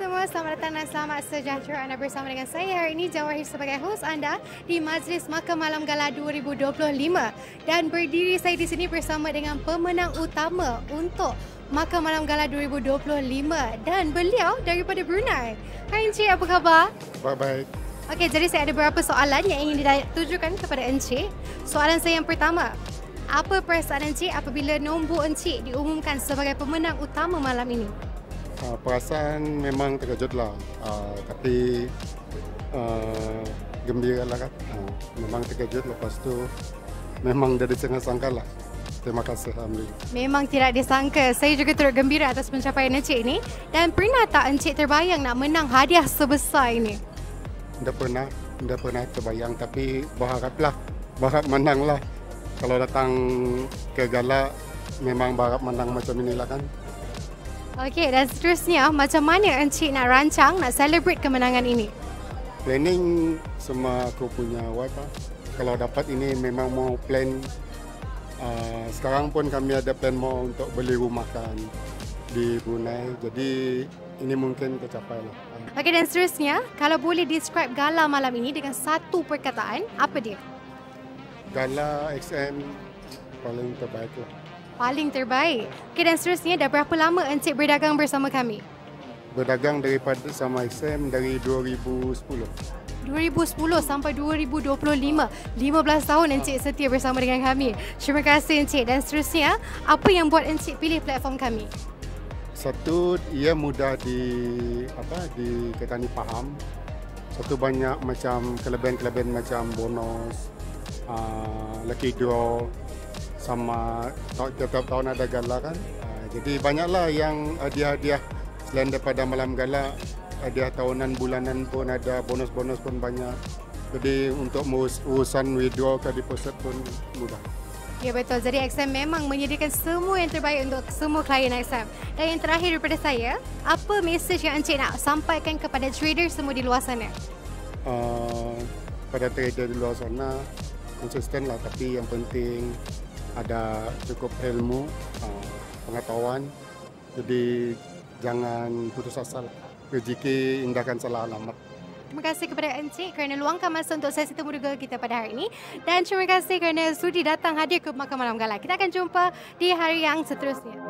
semua, selamat datang dan selamat sejahtera anda bersama dengan saya hari ini Jawahir sebagai hos anda di Majlis Makan Malam Gala 2025 dan berdiri saya di sini bersama dengan pemenang utama untuk Makan Malam Gala 2025 dan beliau daripada Brunei. Hai Encik, apa khabar? Baik. Okey, jadi saya ada beberapa soalan yang ingin ditujukan kepada Encik. Soalan saya yang pertama, apa perasaan Encik apabila nombor Encik diumumkan sebagai pemenang utama malam ini? Perasaan memang terkejut lah, tapi gembira lah kan. Memang terkejut, lepas tu memang dah disangka lah. Terima kasih, alhamdulillah. Memang tidak disangka. Saya juga turut gembira atas pencapaian Encik ini. Dan pernah tak Encik terbayang nak menang hadiah sebesar ini? Dah pernah terbayang, tapi berharap menang lah. Kalau datang ke gala, memang berharap menang macam inilah kan. Okey, dan seterusnya, macam mana Encik nak rancang, nak celebrate kemenangan ini? Planning semua aku punya wife lah. Kalau dapat ini memang mau plan. Sekarang pun kami ada plan mau untuk beli rumah kan di Brunei. Jadi ini mungkin tercapai lah. Okey, dan seterusnya, kalau boleh describe gala malam ini dengan satu perkataan, apa dia? Gala XM paling terbaik lah. Paling terbaik. Okey, dan seterusnya, dah berapa lama Encik berdagang bersama kami? Berdagang daripada sama XM dari 2010. 2010 sampai 2025. 15 tahun Encik setia bersama dengan kami. Terima kasih Encik. Dan seterusnya, apa yang buat Encik pilih platform kami? Satu, ia mudah diketani faham. Satu, banyak macam kelebihan-kelebihan macam bonus, lucky draw, sama tiap tahun ada gala kan. Jadi banyaklah yang hadiah-hadiah selain daripada malam gala. Hadiah tahunan, bulanan pun ada, bonus-bonus pun banyak. Jadi untuk urusan withdraw ke deposit pun mudah. Ya betul, jadi XM memang menyediakan semua yang terbaik untuk semua klien XM. Dan yang terakhir daripada saya, apa mesej yang Encik nak sampaikan kepada trader semua di luar sana? Pada trader di luar sana, konsisten lah, tapi yang penting ada cukup ilmu, pengetahuan. Jadi jangan putus asa lah. Rezeki indahkan salah alamat. Terima kasih kepada Encik kerana luangkan masa untuk sesi temu duga kita pada hari ini. Dan terima kasih kerana sudi datang hadir ke Makan Malam Gala. Kita akan jumpa di hari yang seterusnya.